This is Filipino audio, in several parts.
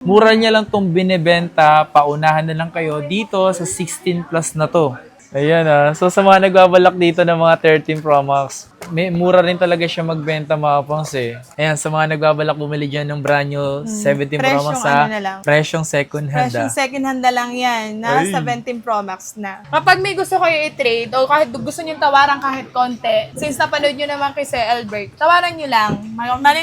Mura niya lang tong binebenta, paunahan na lang kayo dito sa 16 plus na to. Ayan So sa mga nagbabalak dito ng mga 13 Pro Max, mura rin talaga siya magbenta mga pangs Ayan, sa mga nagbabalak bumili dyan ng brand new 17 Pro Max sa presyong second hand. Presyong second hand na lang yan, na 17 Pro Max na. Kapag may gusto kayo i-trade o kahit gusto nyo tawaran kahit konti, since napanood nyo naman kay Sir Albert, tawaran nyo lang.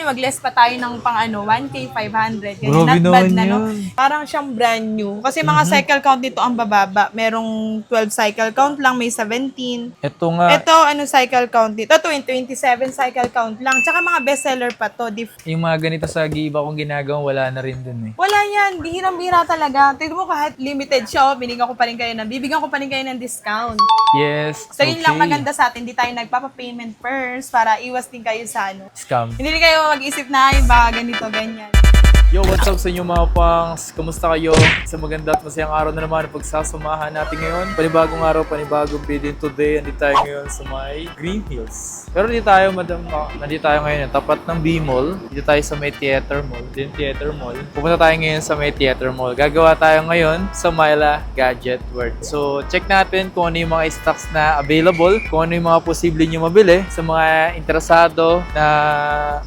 Mag-less pa tayo ng pang 1K 500. Ganyan. Not bad na, no? Parang siyang brand new. Kasi mga cycle count dito ang bababa. Merong 12 cycle count lang, may 17. Ito nga. Ito, cycle count dito? Ito, 27 cycle count lang. Tsaka mga bestseller pa to. Yung mga ganito sa iba kong ginagawa, wala na rin dun Wala yan. Bihirang-bihira talaga. Tignan mo kahit limited siya, bibigyan ko pa rin kayo ng discount. Yes. So yun lang maganda sa atin. Hindi tayo nagpapa-payment first para iwas din kayo sa scam. Hindi kayo mag-isip na yung baka ganito, ganyan. Yo, what's up sa inyo mga pangs? Kamusta kayo? Sa maganda at masayang araw na naman ang pagsasamahan natin ngayon. Panibagong araw, panibagong video. Today, andito tayo ngayon sa may Green Hills. Pero nandito tayo ngayon tapat ng B-Mall. Dito tayo sa may Theater Mall. Pupunta tayo ngayon sa may Theater Mall. Gagawa tayo ngayon sa Myla Gadget World. So, check natin kung ano yung mga stocks na available, kung ano yung mga posible nyo mabili sa mga interesado na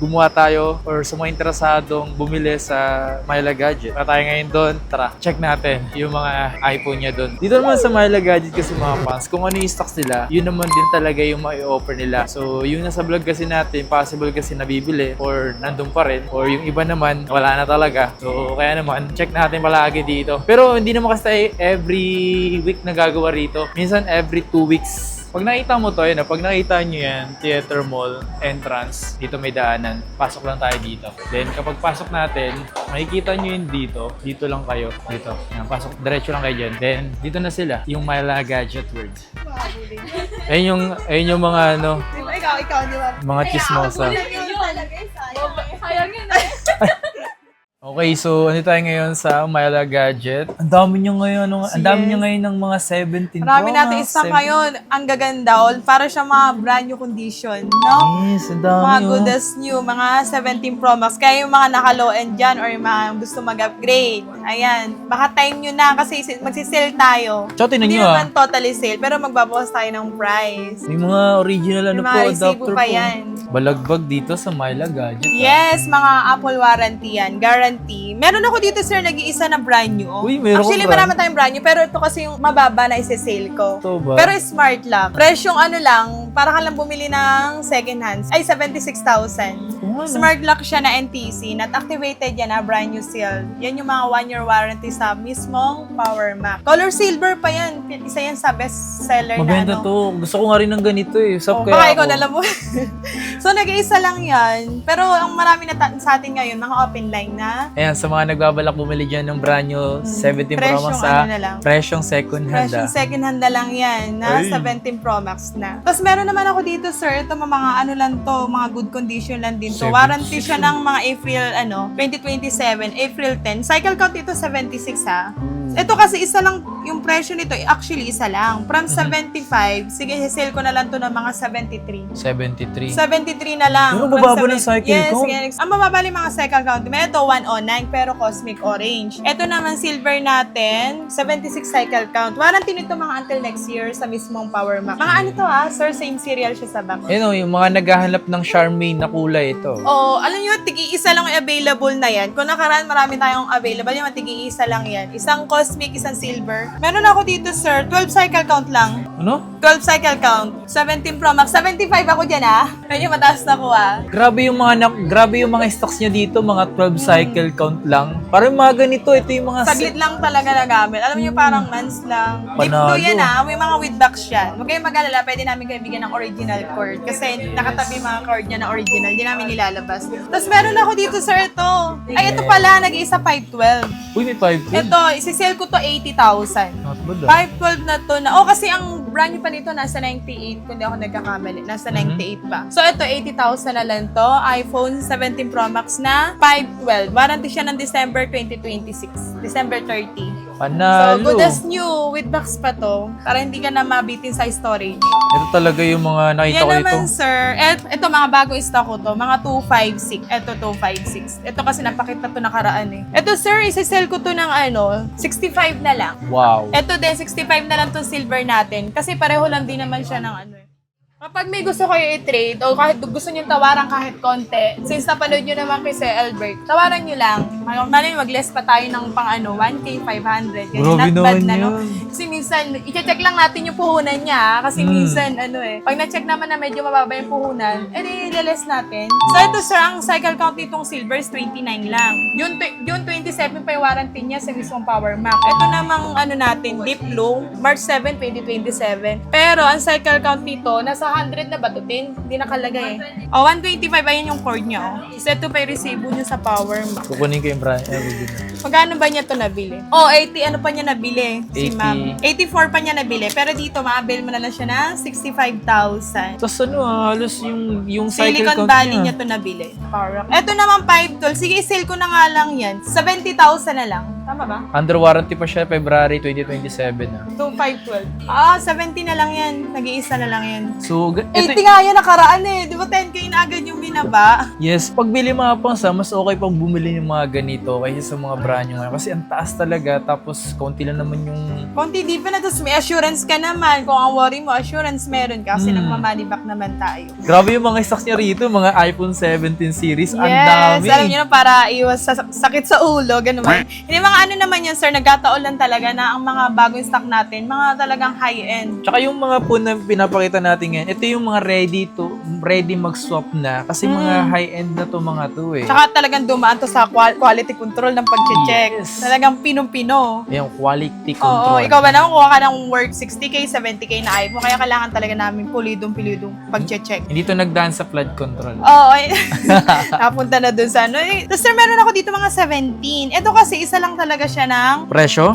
gumawa tayo or sa mga interesadong bumili sa Myla Gadget. Para tayo ngayon doon, tara, check natin yung mga iPhone niya doon. Dito naman sa Myla Gadget kasi mga fans, kung ano yung stocks nila, yun naman din talaga yung mai-offer nila. So, yung nasa vlog kasi natin, possible kasi nabibili or nandun pa rin, or yung iba naman, wala na talaga. So, kaya naman, check natin palagi dito. Pero hindi naman kasi tayo every week na gagawa rito. Minsan every 2 weeks. Pag nakita mo to, pag nakita nyo yan, Theater Mall, entrance, dito may daanan, pasok lang tayo dito. Then, kapag pasok natin, makikita nyo yun dito lang kayo, dito. Yan, pasok, diretso lang kayo dyan. Then, dito na sila, yung Myla Gadget World. Ayun yung mga Ikaw, di ba? mga chismosa. Sayang yun Okay, so ano tayo ngayon sa Myla Gadget. Ang dami niya ngayon, ng mga 17 Marami Pro natin Max, isang ngayon. Ang gaganda. Para siya mga brand new condition, no? Yes, ang dami Mga good as new, mga 17 Pro Max. Kaya yung mga naka-low end dyan or yung mga gusto mag-upgrade. Ayan. Baka time nyo na kasi magsisale tayo. So, tinan Hindi nyo naman totally sale, pero magbabawas tayo ng price. May mga original May mga adapter resibo pa yan. Balagbag dito sa Myla Gadget. Yes, mga Apple warranty yan. Guarantee. Meron ako dito, sir, nag-iisa na brand new. Uy, meron Actually, ka ba? marami tayong brand new, pero ito kasi yung mababa na isi-sale ko. Ito ba? Pero smart lang. Presyong lang, para ka lang bumili ng second hands. Ay, 76,000. Smart lock siya na NTC. Not activated yan na brand new seal. Yan yung mga 1-year warranty sa mismong Power Mac. Color silver pa yan. Isa yan sa best seller Maganda na to. Gusto ko nga rin ng ganito Sub baka kaya ikaw ako. na lang mo. So, nag-iisa lang yan. Pero ang marami na sa atin ngayon, mga open line na. Ayan, sa mga nagbabalak bumili dyan ng brand new 17 Pro Max Presyong sa na lang. presyong second hand. Presyong second hand na lang yan, na Ay. 17 Pro Max na. Tapos meron naman ako dito, sir, ito mga lang to, mga good condition lang din to. Warranty siya ng mga April, 2027, April 10. Cycle count dito 76 ha. Ito kasi isa lang, yung presyo nito, actually isa lang. From 75, sige, sale ko na lang to ng mga 73. 73. 73 na lang. Pero From mababa ng 7 cycle yes, count. Yes, ang mababa yung mga cycle count. May ito 109 pero cosmic orange. Ito naman silver natin, 76 cycle count. Warranty nito mga until next year sa mismong Power Mac. Mga ano to sir, same serial siya sa back. Yung mga naghahanap ng Charmaine na kulay ito. Oh, alam nyo, tigi-isa lang yung available na yan. Kung nakaraan, marami tayong available. Yung tigi-isa lang yan. Isang cosmic, isang silver. Meron ako dito, sir. 12 cycle count lang. Ano? 12 cycle count. 17 Pro Max. 75 ako dyan, Medyo mataas na ko, Grabe yung mga stocks niya dito, mga 12 cycle count lang. Parang mga ganito, ito yung mga Saglit lang talaga nagamit. Alam niyo, parang months lang. Panalo. Dito yan, May mga with box yan. Huwag kayong mag-alala, pwede namin kayo bigyan ng original cord. Kasi nakatabi yung mga cord niya na original. Hindi namin nilalabas. Tapos meron ako dito, sir, ito. Ay, ito pala, nag-iisa 512. Uy, may 5 Ito, isi-sell ko to 80,000. Not bad 512 na to na. Kasi ang brand new pa nito nasa 98 kung di ako nagkakamali. Nasa 98 pa. So ito 80,000 na lang to. iPhone 17 Pro Max na 512. Warranty siya ng December 2026. December 30. Panalo. So, good as new with box pa to. Para hindi ka na mabitin sa storage. Ito talaga yung mga nakita Yan ko dito. naman, sir. Ito, mga bagong stock ko to. Mga 256. Ito, 256. Ito kasi napakita to nakaraan eh. Ito, sir, isa-sell ko to ng 65 na lang. Wow. Ito din, 65 na lang tong silver natin. Kasi pareho lang din naman siya ng eh. Kapag may gusto kayo i-trade o kahit gusto nyo tawaran kahit konti, since napanood nyo naman kay Sir Albert, tawaran nyo lang. Malamang mag-less pa tayo ng pang 1K, 500. Yan, Grabe not bad naman na, no? yun. Kasi minsan, i-check lang natin yung puhunan niya. Kasi minsan, pag na-check naman na medyo mababa yung puhunan, i-less natin. So ito, sir, ang cycle count nitong silver is 29 lang. June 27 pa yung warranty niya sa mismong Power Mac. Ito namang natin, Deep Blue, March 7, 2027. Pero ang cycle count nito, nasa 100 na ba ito? Hindi nakalagay eh. 125, ayan yung cord niya. So ito pa yung resibo niyo sa Power Mac. Kukunin ko yung brand. Magkano ba niya ito nabili? 80, ano pa niya nabili? Si 80. ma'am. 84 pa niya nabili. Pero dito, ma-avail mo na lang siya ng 65,000. Tapos halos yung cycle Silicon count Valley niya. niya ito nabili. Power Mac. Ito naman 5 tools. Sige, i-sale ko na nga lang yan. 70,000 na lang. Tama ba? Under warranty pa siya February 2027 na. 2512. 70 na lang yan. Nag-iisa na lang yan. So, 80 nga yan nakaraan eh. Di ba 10K na agad yung binaba? yes, pagbili mga pansa, mas okay pang bumili ng mga ganito kaysa sa mga brand nyo ngayon. Kasi ang taas talaga, tapos konti lang naman yung... Konti di pa na, tapos may assurance ka naman. Kung ang worry mo, assurance meron ka kasi nagma-money back naman tayo. Grabe yung mga stocks niya rito, mga iPhone 17 series, ang Yes, dami. alam niyo na para iwas sa sakit sa ulo, ganun ba? Hindi mga naman yan, sir, nagkataon lang talaga na ang mga bagong stock natin, mga talagang high-end. Tsaka yung mga po na pinapakita natin ngayon, ito yung mga ready mag-swap na. Kasi mga high-end na to mga to eh. Tsaka talagang dumaan to sa quality control ng pag-check. Yes. Talagang pinong-pino. Yung quality Oo, control. ikaw ba naman kuha ka ng work 60K, 70K na iPhone, kaya kailangan talaga namin pulidong pag-check. Hindi to nagdaan sa flood control. Oo, napunta na dun sa Tapos sir, meron ako dito mga 17. Ito kasi, isa lang talaga siya ng Presyo?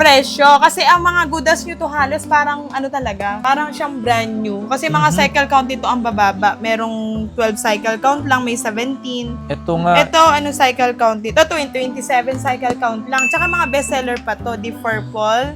Kasi ang mga goodas nyo to halos parang talaga, parang siyang brand new. Kasi mga cycle count dito ang bababa. Merong 12 cycle count lang, may 17. Ito nga. Ito, cycle count dito? 27 cycle count lang. Tsaka mga bestseller pa to, Deep Purple.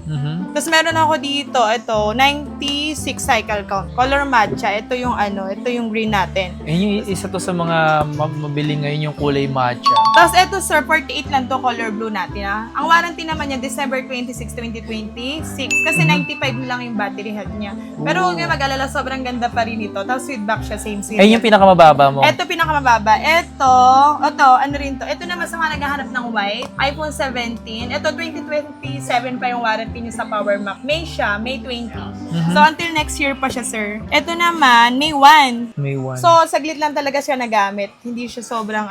Tapos meron ako dito, ito, 96 cycle count. Color matcha. Ito yung ito yung green natin. Yun yung isa to sa mga mabili ngayon yung kulay matcha. Tapos ito sir, 48 lang to color blue natin Ang warranty naman niya, December 26, 2026. Kasi 95 lang yung battery health niya. Pero huwag nga mag-alala, sobrang ganda pa rin ito. Tapos with back siya, same series. Ayun yung pinakamababa mo. Ito pinakamababa. Ito, ano rin to? Ito naman sa mga naghahanap ng white, iPhone 17. Ito, 2027 pa yung warranty niya sa Power Mac. May siya, May 20. So, until next year pa siya, sir. Ito naman, May 1. May one. So, saglit lang talaga siya nagamit. Hindi siya sobrang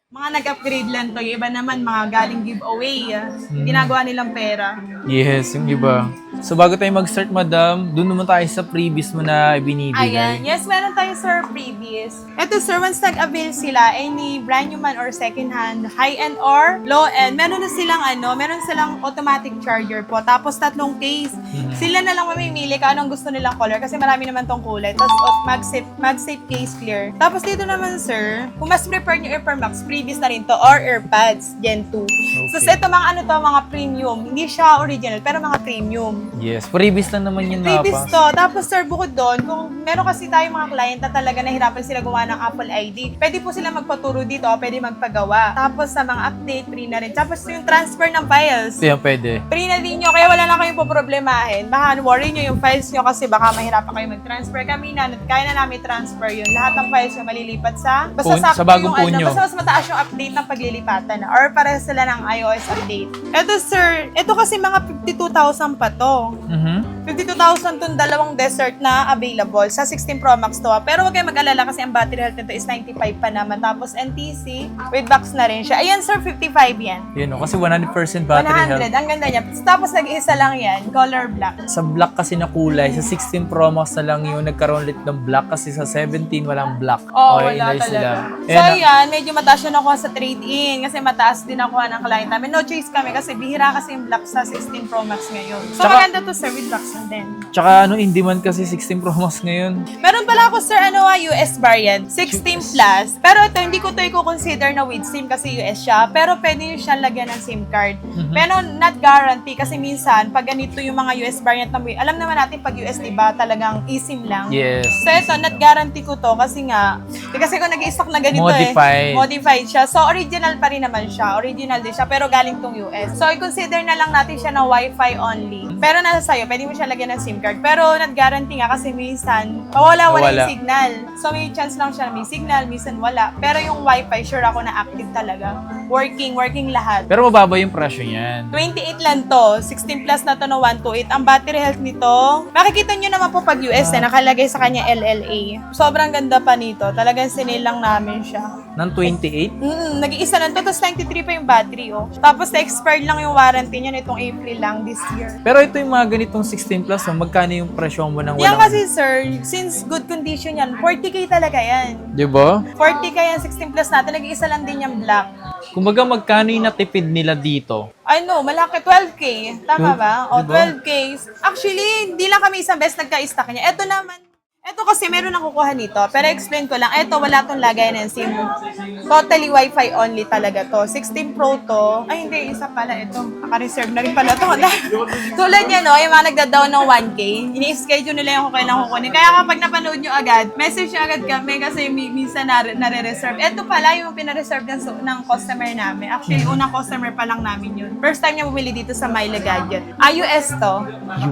mga nag-upgrade lang to. Yung iba naman, mga galing giveaway. Ginagawa nilang pera. Yes, yung iba. So bago tayo mag-start, madam, doon naman tayo sa previous mo na binibigay. Ayan. Yes, meron tayo, sir, previous. Ito, sir, once nag-avail sila, any brand new man or second hand, high-end or low-end, meron na silang meron silang automatic charger po. Tapos, 3 case. Sila na lang mamimili kung anong gusto nilang color kasi marami naman tong kulay. Tapos, MagSafe case clear. Tapos, dito naman, sir, kung mas prefer nyo AirPods, previous na rin to, or AirPods Gen 2. So, ito mga mga premium. Hindi siya original, pero mga premium. Yes, previous lang naman yun na Previous to. Tapos sir, bukod doon, kung meron kasi tayong mga client na talaga nahirapan sila gumawa ng Apple ID, pwede po sila magpaturo dito, pwede magpagawa. Tapos sa mga update, free na rin. Tapos yung transfer ng files, Yan, pwede. free na din nyo, kaya wala na kayong poproblemahin. Baka worry nyo yung files nyo kasi baka mahirapan kayo mag-transfer. Kami na, kaya na namin transfer yun. Lahat ng files nyo malilipat sa, basta Phone, sakto sa bagong yung phone nyo. basta mas mataas yung update ng paglilipatan na. Or para sila ng iOS update. Ito sir, ito kasi mga 52,000 pa to. 52,000 tong dalawang dessert na available sa 16 Pro Max to. Pero huwag kayong mag-alala kasi ang battery health nito is 95 pa naman. Tapos NTC, with box na rin siya. Ayan sir, 55 yan. Yun, kasi 100% battery 100, health. ang ganda niya. Tapos nag-iisa lang yan, color black. Sa black kasi na kulay, sa 16 Pro Max na lang yun, nagkaroon ulit ng black kasi sa 17 walang black. Oo, Okay, wala nice talaga. sila. So yan, medyo mataas yung nakuha sa trade-in kasi mataas din nakuha ng client namin. No choice kami kasi bihira kasi yung black sa 16 Pro Max ngayon. So Tsaka- maganda to sir with box na din. Tsaka in demand kasi 16 Pro Max ngayon. Meron pala ako, sir, US variant, 16 plus. Pero ito, hindi ko ito i-consider na with SIM kasi US siya. Pero pwede nyo siya lagyan ng SIM card. Pero not guarantee kasi minsan, pag ganito yung mga US variant na alam naman natin pag US, diba, talagang eSIM lang. Yes. So ito, not guarantee ko to kasi nga, kasi kung nag-i-stock na ganito Modified. modified siya. So original pa rin naman siya. Original din siya, pero galing tong US. So i-consider na lang natin siya na Wi-Fi only. Pero nasa sa'yo, pwede mo siya lagyan ng SIM card. Pero not guarantee nga kasi minsan, wala yung signal. So may chance lang siya na may signal, minsan wala. Pero yung Wi-Fi, sure ako na active talaga. Working lahat. Pero mababa yung presyo niyan. 28 lang to. 16 plus na to na 128. Ang battery health nito, makikita nyo naman po pag US nakalagay sa kanya LLA. Sobrang ganda pa nito. Talagang sinilang namin siya. Ng 28? Nag-iisa lang to. Tapos 93 pa yung battery, oh. Tapos na-expired lang yung warranty niya nitong April lang this year. Pero ito yung mga ganitong 16 plus, magkano yung presyo mo ng Yan walang... kasi, sir, since good condition yan, 40K talaga yan. Diba? 40K yan, 16 plus natin. Nag-iisa lang din yung black. Kumbaga, magkano yung natipid nila dito? I know, malaki. 12K. Tama ba? O, Diba? 12K. Actually, hindi lang kami isang beses nagka-stock niya. Ito naman, ito kasi meron akong kukuha nito. Pero explain ko lang, ito wala tong lagay ng SIM. Totally Wi-Fi only talaga to. 16 Pro to. Ay, hindi. Isa pala ito. Naka-reserve na rin pala to. Tulad niya, no? Yung mga nagda-down ng 1K. Ini-schedule nila yung kailangan kukunin. Kaya kapag napanood nyo agad, message nyo agad kami kasi minsan nare-reserve. Ito pala yung pina-reserve ng customer namin. Actually, unang customer pa lang namin yun. First time niya bumili dito sa Myla Gadget. iOS to.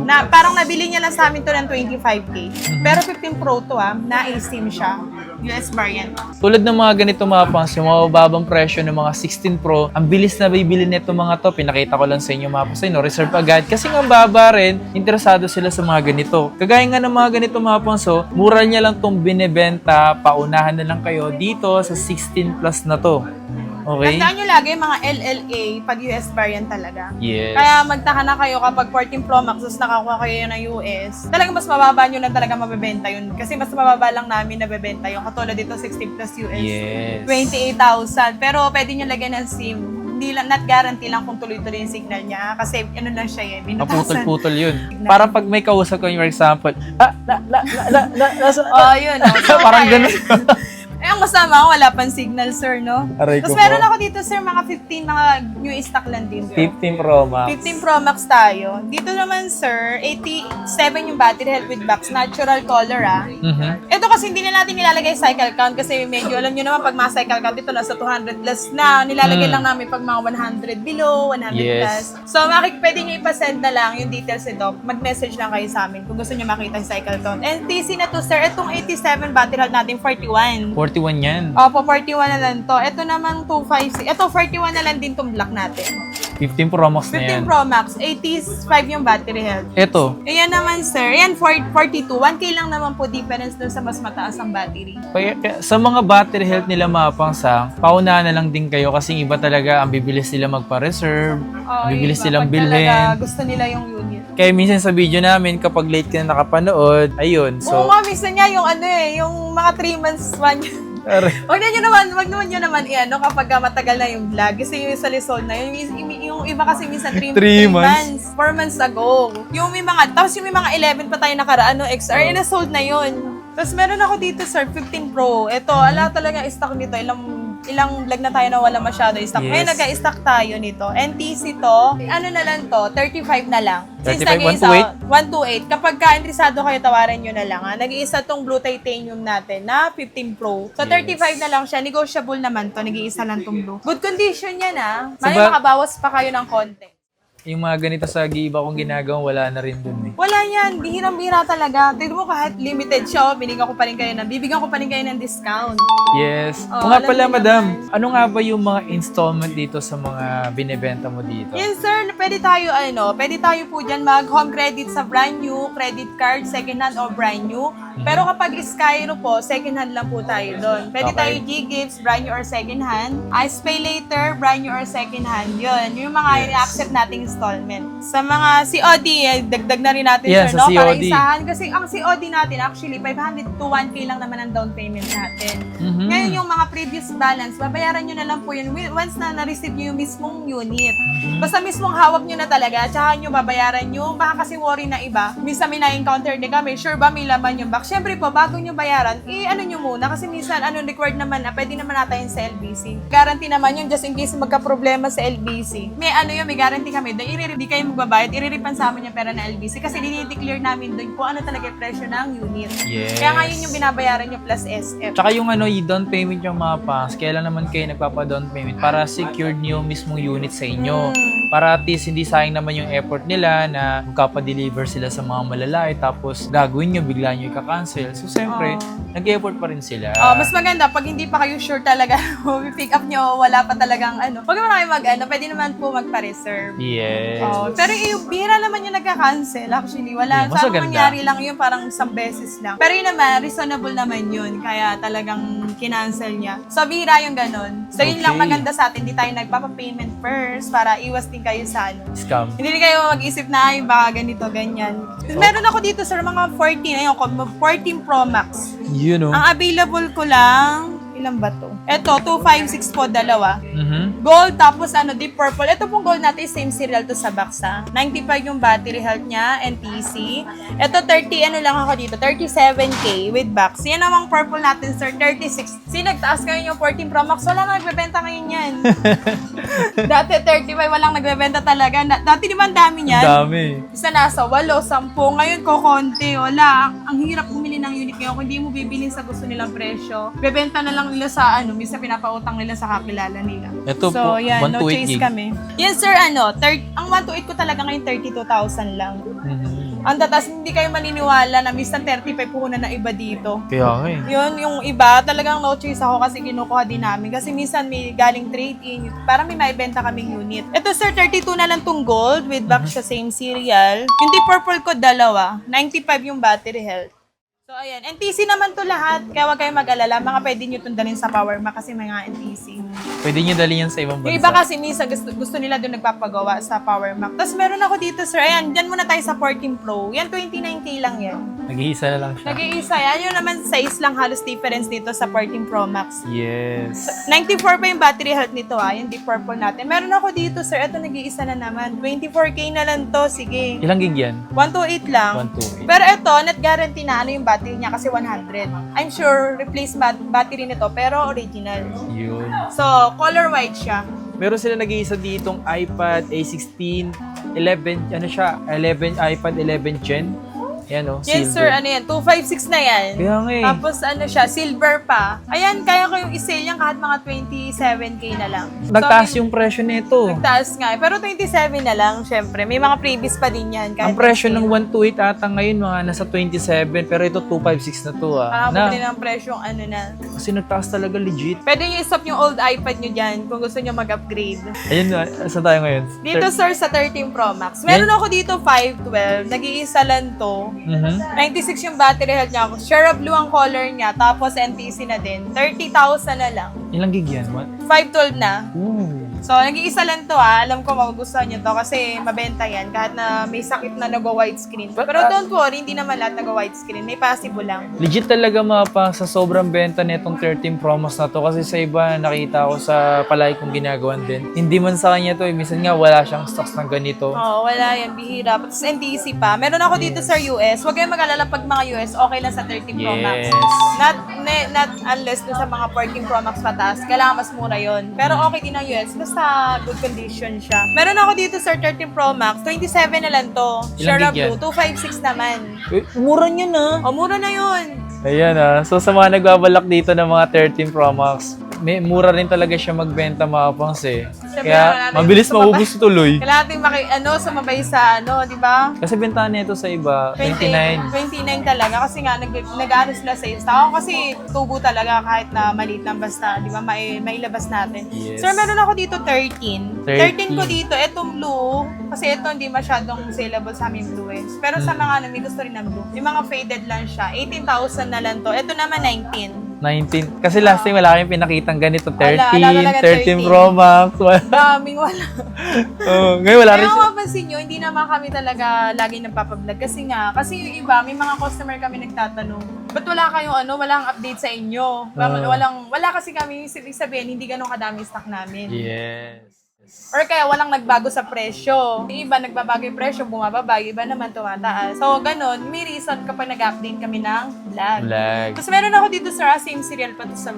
Na, parang nabili niya lang sa amin to ng 25K. Pero 15 Pro to na eSIM siya. US variant. Tulad ng mga ganito mga pangs, yung mga babang presyo ng mga 16 Pro, ang bilis na bibili nito mga to. Pinakita ko lang sa inyo mga pangs, reserve agad. Kasi nga baba rin, interesado sila sa mga ganito. Kagaya nga ng mga ganito mga pangs, mura niya lang tong binibenta, paunahan na lang kayo dito sa 16 plus na to. Okay? Tandaan nyo lagi yung mga LLA pag US variant talaga. Yes. Kaya magtaka na kayo kapag 14 Pro Max tapos nakakuha kayo yun ng US. Talagang mas mababa nyo lang talaga mabebenta yun. Kasi mas mababa lang namin nabebenta yun. Katulad dito 60 plus US. Yes. 28,000. Pero pwede nyo lagyan ng SIM. Hindi lang, not guarantee lang kung tuloy-tuloy yung signal niya. Kasi ano lang siya Maputol-putol yun. Para pag may kausap ko, for example, yun. So, parang ganun. ang masama, wala pang signal, sir, no? Aray Tapos ko meron po. ako dito, sir, mga 15, mga new stock lang din. 15 Pro Max. 15 Pro Max tayo. Dito naman, sir, 87 yung battery health with box. Natural color, Ito kasi hindi na natin nilalagay cycle count kasi medyo, alam nyo naman, pag mga cycle count, ito nasa 200 plus na. Nilalagay lang namin pag mga 100 below, 100 Yes. plus. So, pwede nyo ipasend na lang yung details nito. Mag-message lang kayo sa amin kung gusto nyo makita yung cycle count. And TC na to, sir, itong 87 battery health natin, 41. 41 yan. Opo, 41 na lang to. Ito naman 256. Ito, 41 na lang din tong black natin. 15 Pro Max na yan. 15 Pro Max, 85 yung battery health. Ito. Ayan naman, sir. Ayan, 42. 1K lang naman po difference dun sa mas mataas ang battery. Sa mga battery health nila mga pangsang, paunahan na lang din kayo kasi iba talaga ang bibilis sila magpa-reserve, ang bibilis silang bilhin. Gusto nila yung unit. Kaya minsan sa video namin, kapag late ka na nakapanood, ayun. Oo So, nga, minsan nga yung yung mga 3 months, 1 year. Wag naman nyo naman kapag matagal na yung vlog. Kasi yung sa Luzon na, yung iba kasi minsan 3 months, 4 months ago. Tapos yung may mga 11 pa tayo nakaraan, XR, na-sold na yun. Tapos meron ako dito, sir, 15 Pro. Ito, ala talaga stock nito. Ilang vlog na tayo na wala masyado stock. Yes. Ngayon, nagka-stock tayo nito. NTC to, ano na lang to, 35 na lang. 35, 128. Kapag ka-interesado kayo, tawaran nyo na lang. Nag-iisa tong blue titanium natin na 15 Pro. So, 35 na lang siya. Negotiable naman to. Nag-iisa lang tong blue. Good condition yan, Mali makabawas pa kayo ng konti. yung mga ganito sa iba kong ginagawa, wala na rin dun eh. Wala yan. Bihirang-bihira talaga. Tignan mo kahit limited siya, bibigyan ko pa rin kayo ng discount. Yes. Oh, O nga alam pala, niyo madam, naman. ano nga ba yung mga installment dito sa mga binebenta mo dito? Yes, sir. Pwede tayo po dyan mag-home credit sa brand new, credit card, second hand or brand new. Pero kapag Skyro po, second hand lang po tayo doon. Pwede Okay. tayo G-Gifts, brand new or second hand. Ice Pay Later, brand new or second hand. Yun. Yung mga Yes. i-accept nating installment. Sa mga COD, dagdag na rin natin, Yeah, sir, sa no? Para COD. isahan. Kasi ang COD natin, actually, 500 to 1K lang naman ang down payment natin. Mhm. Ngayon, yung mga previous balance, babayaran nyo na lang po yun once na na-receive nyo yung mismong unit. Basta mismong hawak nyo na talaga, tsaka nyo babayaran nyo. Baka kasi worry na iba. Minsan may na-encounter din kami, sure ba may laman yung box? Siyempre po, bago nyo bayaran, ano nyo muna. Kasi minsan, required naman na, pwede naman natin sa LBC. Guarantee naman yun, just in case magka-problema sa LBC. May may guarantee kami. Di kayo magbabayad, iriripan sa amin yung pera na LBC. Kasi dinideclare namin doon kung ano talaga yung presyo ng unit. Yes. Kaya ngayon yung binabayaran nyo plus SF. Tsaka yung yung down payment yung mga pangs, kailan naman kayo nagpapa-down payment para secured niyo yung mismong unit sa inyo. Para at least hindi sayang naman yung effort nila na magpapa-deliver sila sa mga malalay tapos gagawin nyo, bigla nyo i-cancel. So, siyempre, nag-effort pa rin sila. Mas maganda, pag hindi pa kayo sure talaga, pick up nyo, wala pa talagang Pag naman kayo pwede naman po magpa-reserve. Yes. Pero bihira naman yung nagka-cancel. Actually, wala. Mas Sa maganda. nangyari lang yun, parang isang beses lang. Pero yun naman, reasonable naman yun. Kaya talagang kinancel niya. So, bihira yung ganun. So, yun lang Okay. maganda sa atin. Hindi tayo nagpapa-payment first para iwas din kayo sa Scam. Hindi kayo mag-isip na, ay, baka ganito, ganyan. Meron ako dito, sir, mga 14. Ayun ko, 14 Pro Max. Yun, Ang available ko lang, ilan ba to? Ito, 256 po, dalawa. Mhm. Gold, tapos deep purple. Ito pong gold natin, same serial to sa box, ha. 95 yung battery health niya, NTC. Ito, 30, lang ako dito, 37K with box. Yan namang purple natin, sir, 36. Nagtaas ngayon yung 14 Pro Max, wala na nagbebenta ngayon yan. Dati 35, walang nagbebenta talaga. Dati di ba ang dami niyan? Dami. Isa nasa 8, 10. Ngayon ko konti, wala. Ang hirap bumili ng unit ngayon kung hindi mo bibilin sa gusto nilang presyo. Bebenta na lang nila sa minsan pinapautang nila sa kakilala nila. Ito So, po, yan, no 128 chase gig. kami. Yes, sir, ang 128 ko talaga ngayon 32,000 lang. Mhm. Ang tatas, hindi kayo maniniwala na minsan 35 puhunan na iba dito. Kaya nga eh. Yun, yung iba, talagang no choice ako kasi kinukuha din namin. Kasi minsan may galing trade-in, para may maibenta kaming unit. Ito sir, 32 na lang tong gold with back sa same serial. Yung deep purple ko, dalawa. 95 yung battery health. So ayan, NTC naman to lahat. Kaya huwag kayong mag-alala. Mga pwede nyo itong dalhin sa Power Mac kasi mga NTC. Pwede nyo dalhin yan sa ibang Yung bansa. iba kasi minsan gusto nila doon nagpapagawa sa Power Mac. Tapos meron ako dito sir, ayan, dyan muna tayo sa 14 Pro. Yan, 29K lang yan. Nag-iisa na lang siya. Nag-iisa yan. Yun naman size lang halos difference dito sa 14 Pro Max. Yes. 94 pa yung battery health nito yung deep purple natin. Meron ako dito sir, ito nag-iisa na naman. 24K na lang to, sige. Ilang gig yan? 128 lang. 128. Pero ito, net guarantee na yung battery niya kasi 100. I'm sure replace battery nito pero original. Yun. So, color white siya. Meron sila nag-iisa ditong iPad A16, 11, 11, iPad 11 Gen. Yan Yes silver. sir, yan, 256 na yan. Kaya nga eh. Tapos siya, silver pa. Ayan, kaya ko yung i-sale yan kahit mga 27K na lang. Nagtaas So, yung presyo nito. nagtaas nga. Pero 27 na lang, syempre. May mga previous pa din yan. Ang presyo ng 128 ata ngayon mga nasa 27, pero ito 256 na to Bumili ng presyo yung na. Kasi nagtaas talaga legit. Pwede nyo i-stop yung old iPad nyo dyan kung gusto nyo mag-upgrade. Ayun na, saan tayo ngayon? Dito sir, sa 13 Pro Max. Meron ako dito 512. Nag-iisa lang to. Mhm. 96 yung battery health niya. Share of blue ang color niya. Tapos NTC na din. 30,000 na lang. Ilang gig yan? What? 512 na. Ooh. So, nag-iisa lang to Alam ko magugustuhan nyo to kasi mabenta yan kahit na may sakit na nag-widescreen. Pero don't worry, hindi naman lahat nag-widescreen. May possible lang. Legit talaga mapa sa sobrang benta nitong 13 Pro Max na to kasi sa iba nakita ko sa palagi kong ginagawan din. Hindi man sa kanya to, minsan nga wala siyang stocks ng ganito. Wala yan. Bihira. Tapos NTC pa. Meron ako dito sa US. Huwag kayong mag-alala pag mga US, okay lang sa 13 Pro Max. Yes. Not unless dun sa mga 14 Pro Max pataas. Kailangan mas mura yon. Pero okay din ang US. Basta good condition siya. Meron ako dito sa 13 Pro Max. 27 na lang to. Share Ilang of gig yan? blue. 256 naman. Mura niya na. Mura na yun. Ayan So sa mga nagbabalak dito ng mga 13 Pro Max, may mura rin talaga siya magbenta mga pangs eh. Siyempre, Kaya natin mabilis sumabay. maubos tuloy. Kailangan natin sumabay sa di ba? Kasi bentahan nito sa iba, 29. 29 talaga kasi nga nag-ano sila sales. Ako kasi tubo talaga kahit na maliit lang basta, di ba, mailabas natin. Yes. Sir, meron ako dito 13. 13 ko 13. dito, etong blue, kasi ito hindi masyadong saleable sa amin blue eh. Pero sa mga may gusto rin ng blue, yung mga faded lang siya, 18,000 na lang to. Ito naman 19. 19. Kasi last time wala kayong pinakitang ganito. 13, Wala talaga 13 13. Pro Max. Daming wala. Ngayon wala rin Kaya siya. ako mapapansin nyo, hindi naman kami talaga lagi nagpapablog. Kasi yung iba, may mga customer kami nagtatanong, ba't wala kayong walang update sa inyo? Wala kasi kami, ibig sabihin, hindi ganun kadami stock namin. Yes. Or kaya walang nagbago sa presyo. Yung iba nagbabago yung presyo, bumababa, yung iba naman tumataas. So, ganun, may reason kapag nag-update kami ng vlog. Tapos meron ako dito sa same cereal pa to sa,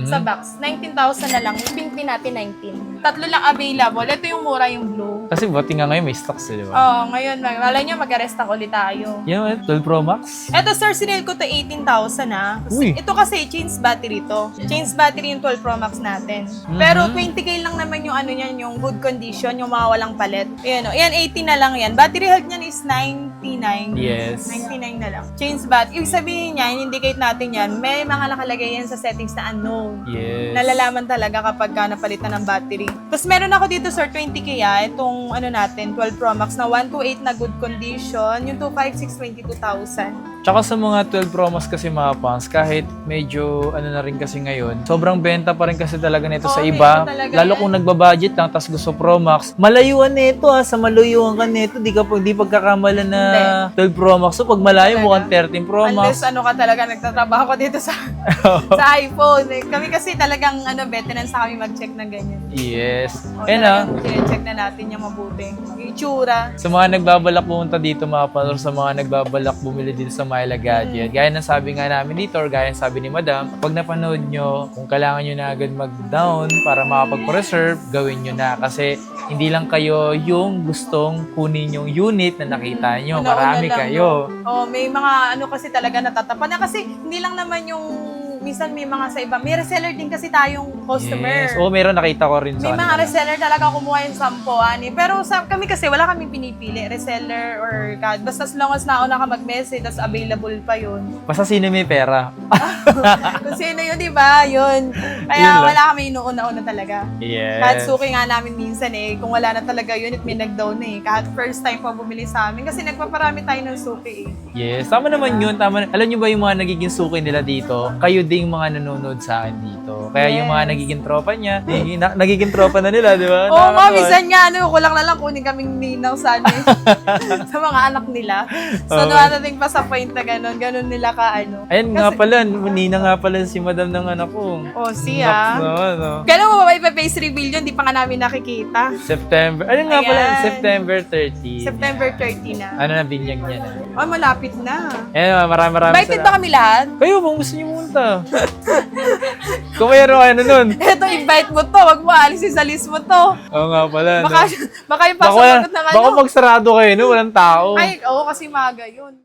sa box. 19,000 na lang. Yung pink din natin, 19. 3 lang available. Ito yung mura, yung blue. Kasi buti nga ngayon may stocks, di ba? Oo, ngayon, malay nyo, mag-arrest ako ulit tayo. Yan, 12 Pro Max? Ito, sir, sinil ko to 18,000 Uy. Ito kasi, chains battery to. Chains battery yung 12 Pro Max natin. Pero 20K lang naman yung niyan, yung good condition, yung mga walang palit. Ayan, yan, 80 na lang yan. Battery health niyan is 99. Yes. 99 na lang. Chains bat. Ibig sabihin niya, indicate natin yan, may mga nakalagay yan sa settings na unknown. Yes. Nalalaman talaga kapag napalitan ng battery. Tapos meron ako dito, sir, 20K itong natin, 12 Pro Max na 128 na good condition. Yung 256, 22,000. Tsaka sa mga 12 Pro Max kasi mga pangs, kahit medyo na rin kasi ngayon, sobrang benta pa rin kasi talaga nito sa iba. Lalo kung nagbabudget lang, tas gusto Pro Max, malayuan nito sa malayuan ka nito, di pagkakamala na 12 Pro Max. So pag malayo, mukhang 13 Pro Max. Unless ka talaga, nagtatrabaho ko dito sa iPhone. Kami kasi talagang veteran sa kami mag-check ng ganyan. Yes. Check na natin yung mabuti. Yung itsura. Sa mga nagbabalak pumunta dito mga panor, sa mga nagbabalak bumili dito sa Myla Gadget, gaya ng sabi nga namin dito, or gaya ng sabi ni Madam, pag napanood nyo, kung kailangan nyo na agad mag-down para makapag-reserve, gawin nyo na. Kasi hindi lang kayo yung gustong kunin yung unit na nakita nyo. Marami kayo. May mga kasi talaga natatapan na kasi hindi lang naman yung minsan may mga sa iba. May reseller din kasi tayong customer. Yes. Meron nakita ko rin sa may mga reseller talaga kumuha yung 10, pero kami kasi wala kaming pinipili. Reseller or basta as long as nauna ka mag-message, tas available pa yun. Basta sino may pera. Kung sino yun, di ba? Yun. Kaya wala kami inuuna-una talaga. Yes. Kahit suki nga namin minsan kung wala na talaga unit, may nag-down Kahit first time pa bumili sa amin. Kasi nagpaparami tayo ng suki Yes. Tama naman yun. Tama. Alam nyo ba yung mga nagiging suki nila dito? Kayo ding mga nanonood sa akin dito. Kaya yung mga nagiging tropa niya, nagiging tropa na nila, di ba? Oo nga, minsan nga, kulang na lang kunin kaming ninang sa sa mga anak nila. So, dumadating pa sa point na ganun nila Ayun nga pala, ninang nga pala si Madam ng anak ko. Siya. Kailan mo ba ipa-face reveal yun? Di pa nga namin nakikita. September. Ayun nga pala, September 30. September 30 na. Na binyag niya na. Malapit na. Ayun, marami Invited ba kami lahat? Kayo, kung gusto niyo pumunta. Kung mayroon kayo nun. Eto, invite mo to. Wag mo alisin sa list mo to. Oo nga pala. Baka yung pasagot ng Baka magsarado kayo, no? Walang tao. Ay, kasi maga yun.